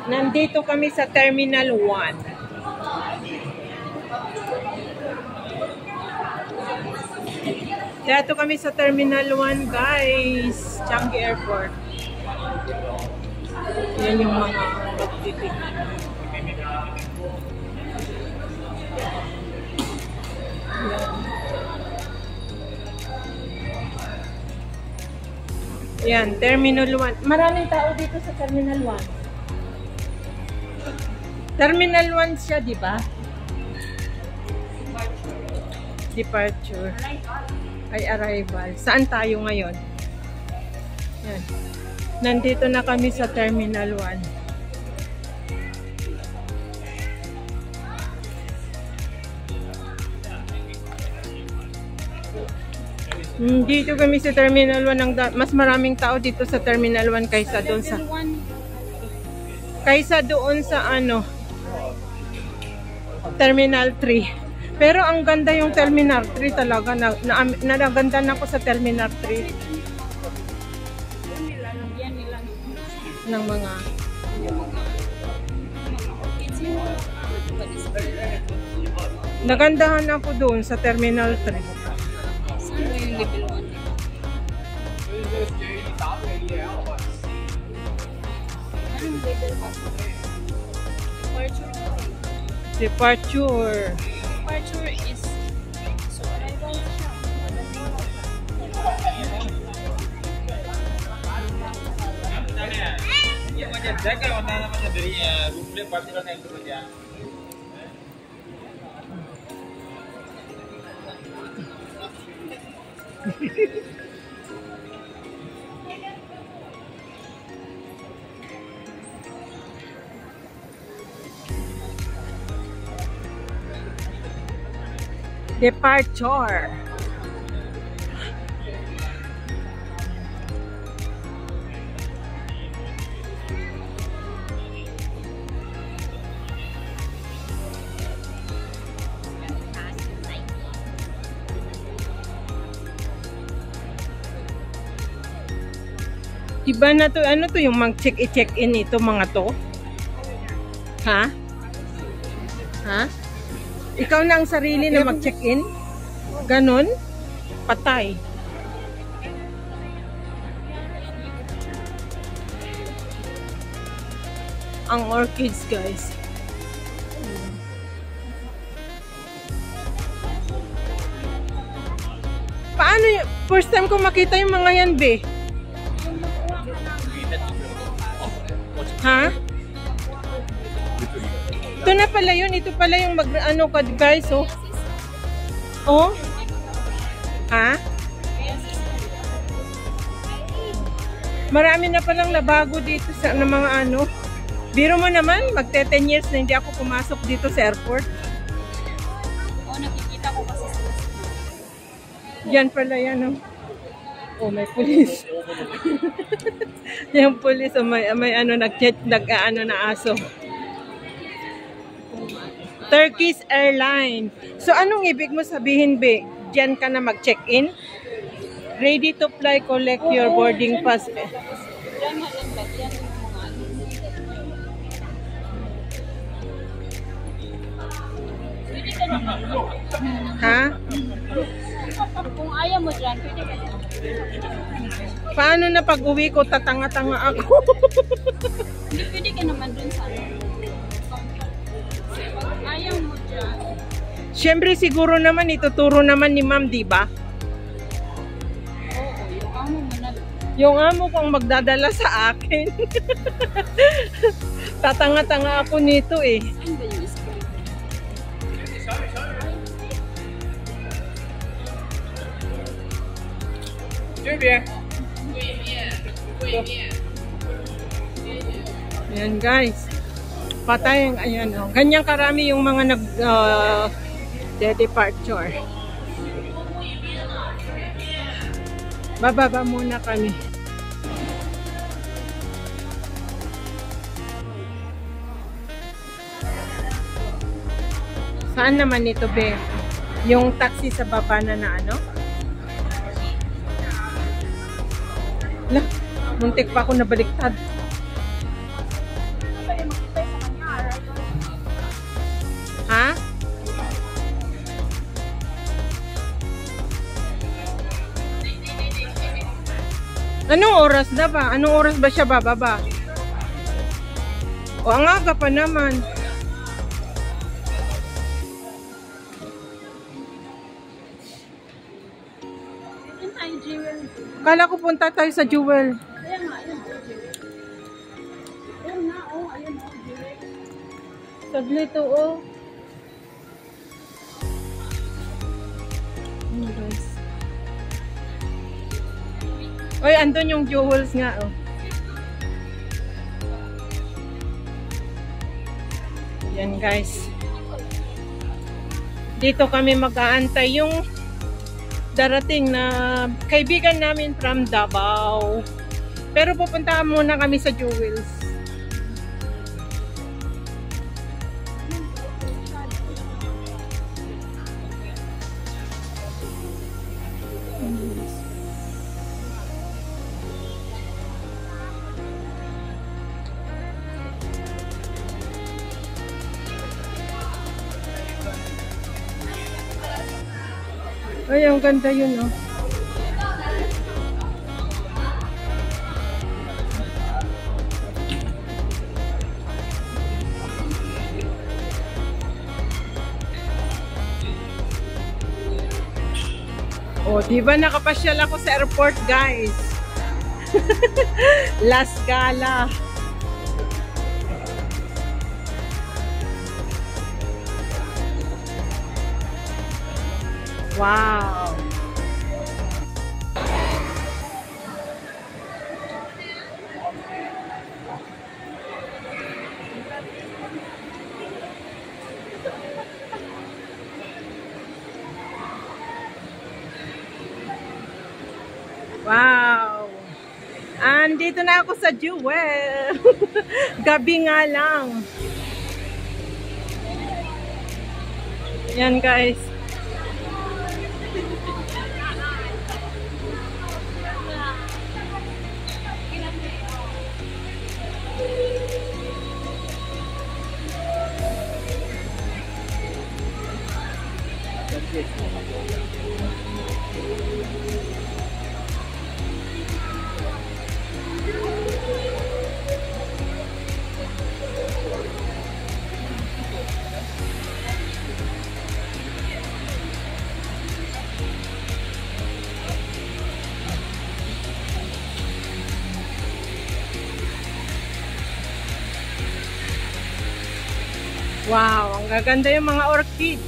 Nandito kami sa Terminal 1. Dito kami sa Terminal 1, guys. Changi Airport. Yan yung mga magtitignan. Yan, Terminal 1. Maraming tao dito sa Terminal 1. Terminal 1 siya, di ba? Departure. Ay, arrival. Saan tayo ngayon? Yan. Nandito na kami sa Terminal 1. Dito kami sa Terminal 1. Mas maraming tao dito sa Terminal 1 kaysa doon sa... Kaysa doon sa ano... Terminal 3. Pero ang ganda yung Terminal 3 talaga. Naganda na ako sa Terminal 3. Ng mga... Nagandahan ako doon sa Terminal 3. Saan ba yung level 1? Anong level 1? Departure. Departure is so arrival siya. ये मुझे जगह होता है ना मुझे दरी रूपले पार्टी का एक बजा Departure. Diba na to, ano to yung mag-check-in ito mga to? Ha? Ha? Ikaw na ang sarili na mag-check-in? Ganon? Patay. Ang orchids, guys. Paano yun? First time ko makita yung mga yan, be. Ha? Ito na pala yun. Ito pala yung ano ka, guys, oh. Oh? Ha? Marami na palang nabago dito sa mga ano. Biro mo naman, magte-10 years na hindi ako pumasok dito sa airport. Oo, nakikita ko kasi sa Yan pala yan, oh. Oh, may pulis. Yung pulis, oh, may ano, nag-ano na aso. Turkish Airlines. So, anong ibig mo sabihin, be? Diyan ka na mag-check-in? Ready to fly, collect your boarding pass. Ha? Kung ayaw mo dyan, pwede ka dyan. Paano na pag-uwi ko, tatanga-tanga ako? Hindi, pwede ka naman dun sa ano. Pag ayaw mo dyan. Siyempre, siguro naman, ituturo naman ni ma'am, di ba? Oo, yung amo mo na. Yung amo kong magdadala sa akin. Tatanga-tanga ako nito eh. Saan ba yung school? Ayan guys. Patay ang ayan oh. Ganyan karami yung mga departure. Bababa muna kami. Saan naman ito, be? Yung taxi sa baba na ano? Lah, muntik pa ako nabaliktad. Anong oras na ba? Anong oras ba siya bababa? O, ang aga pa naman. Yun tayo, Jewel. Kala ko punta tayo sa Jewel. Kaya nga, ayun po, Jewel. Ayun nga, oh, ayun, oh, Jewel. Saglit to, oh. Guys. Oy, andun yung jewels nga, oh. Yan, guys. Dito kami mag-aantay yung darating na kaibigan namin from Davao. Pero pupuntahan muna kami sa jewels. Ay, ang ganda yun, oh. Oh, di ba nakapasyal ako sa airport, guys? Last gala. Wow. Wow. Andito na ako sa Jewel. Gabi nga lang. Yan, guys. Wow, ang gaganda yung mga orchid.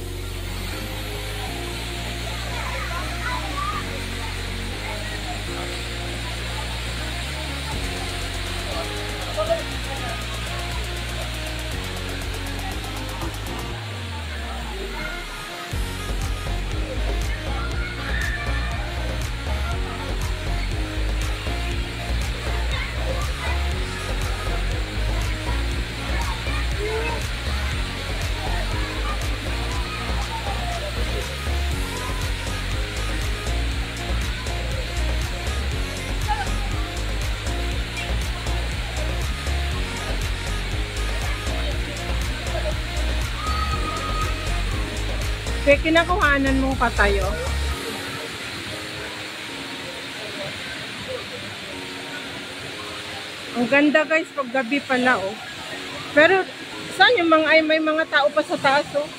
Kaya kinakuhanan mong patayo. Ang ganda, guys, pag gabi pala, oh. Pero saan yung mga may mga tao pa sa taas, oh.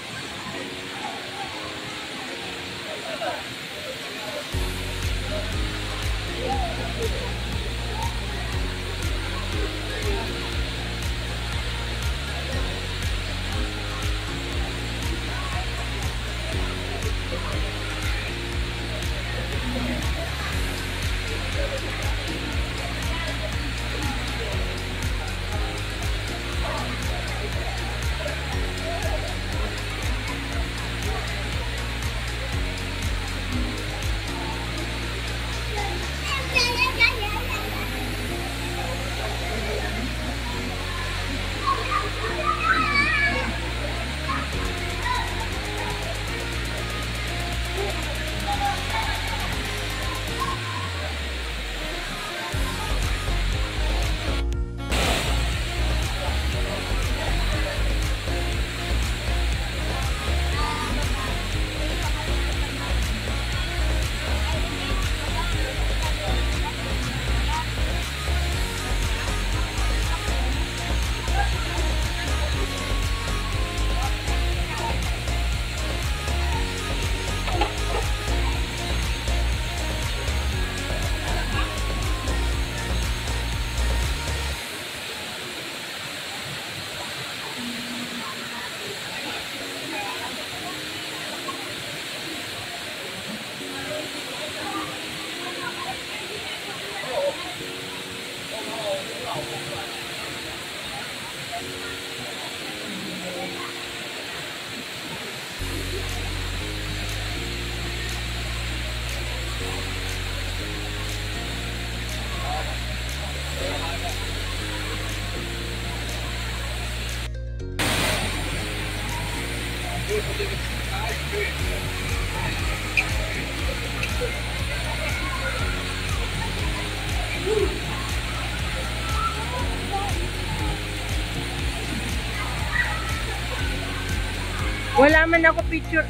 Wala man ako picture.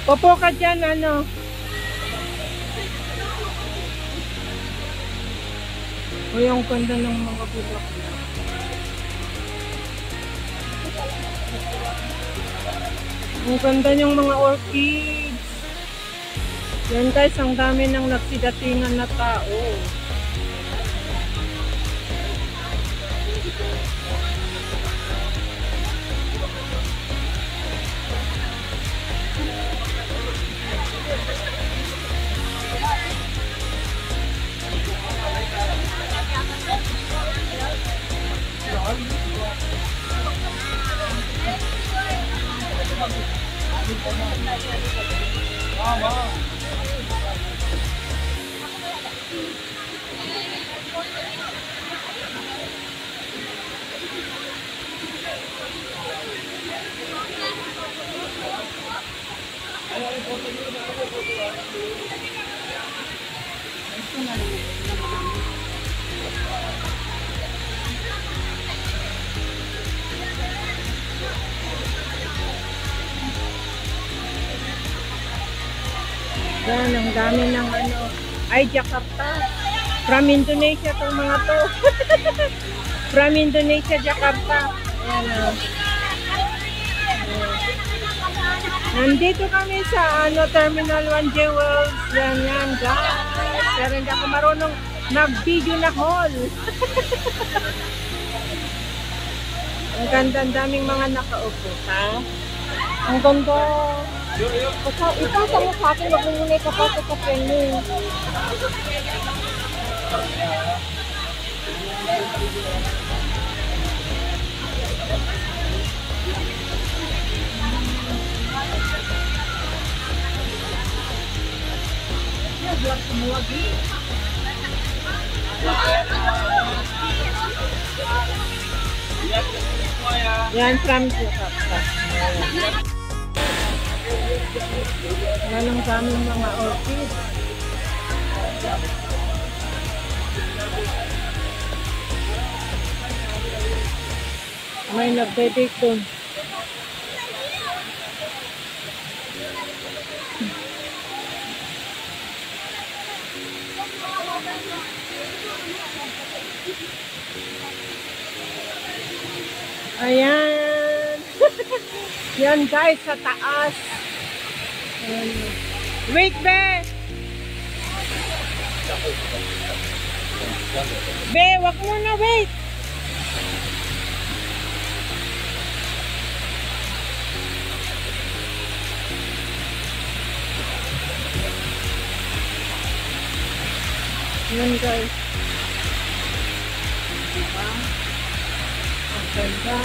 Popo ka dyan, ano? O yung ganda ng mga bulak. Ang ganda ng mga orchids. Yan guys, ang dami ng nagsidatingan na tao. Yan, ang dami ng ano. Ay, Jakarta. From Indonesia itong mga to. From Indonesia, Jakarta. Ayan o. Nandito kami sa ano, Terminal 1 Jewels. Yan, yan, guys. Pero hindi ako marunong mag-video na haul. Ang ganda, ang daming mga nakaupo, ha? Ang ganda. Ipasa mo sa akin, wag mo muna ipapasa sa training. Yan, from Jakarta. Yan ang daming mga orchid. May nagde-date doon. Ayan. Yan guys, sa taas. Wait, be! Be, wag mo na, wait! Yan guys. Diba? Ang ganda.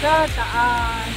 Sa taas.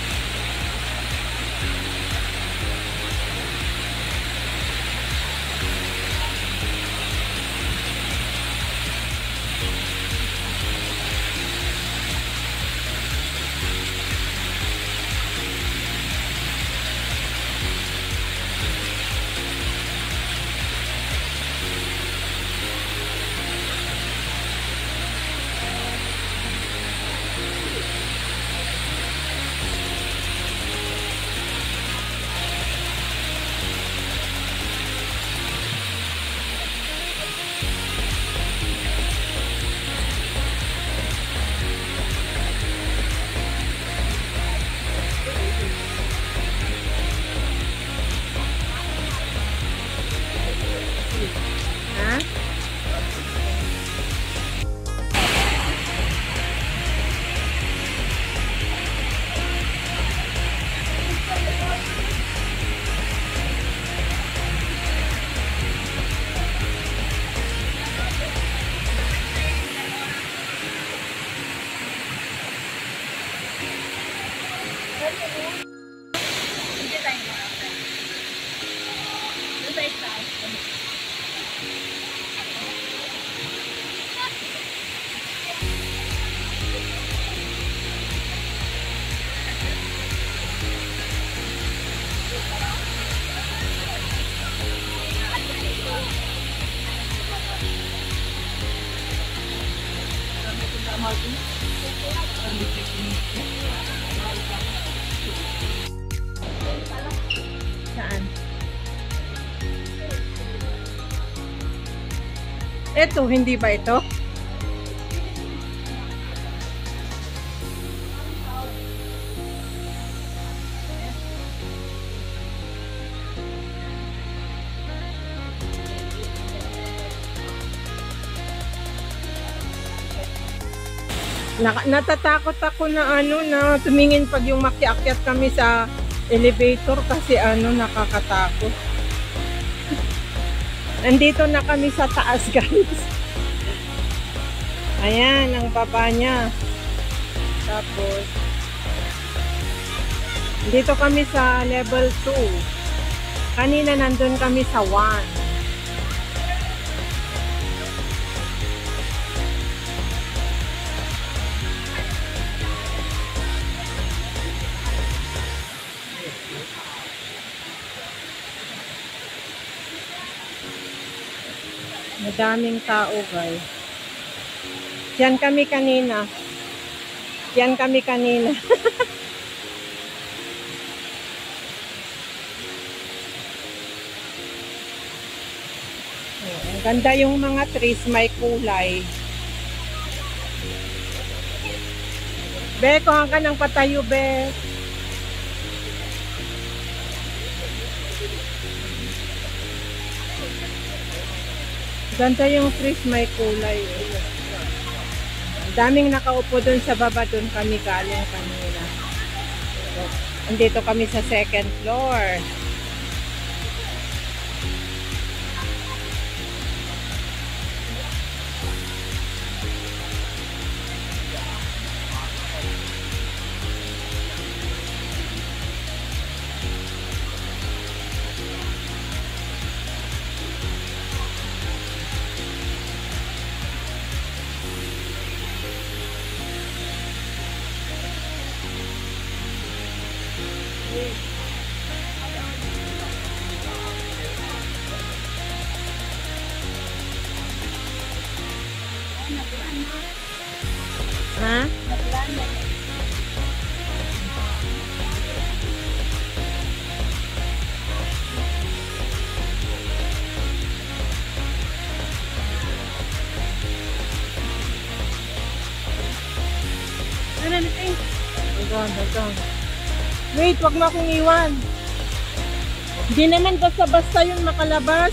Hindi tayo makakita. Doon tayo sa taas. Saan? Ito, hindi ba ito? Natatakot ako na na tumingin pag yung makiakyat kami sa elevator kasi nakakatakot. Nandito na kami sa taas, guys. Ayan ang baba niya. Tapos dito kami sa level 2. Kanina nandun kami sa 1. Madaming tao, guys. Yan kami kanina. Yan kami kanina. Ang ganda yung mga trees, may kulay. Be, kuha ka ng patayo, be. Ganda yung trees, may kulay. Daming nakaupo dun sa baba, dun kami galing kanina. So, andito kami sa second floor. Ha? Ano na natin? Hanggang. Wait, wag mo akong iwan. Hindi naman basta-basta yun makalabas.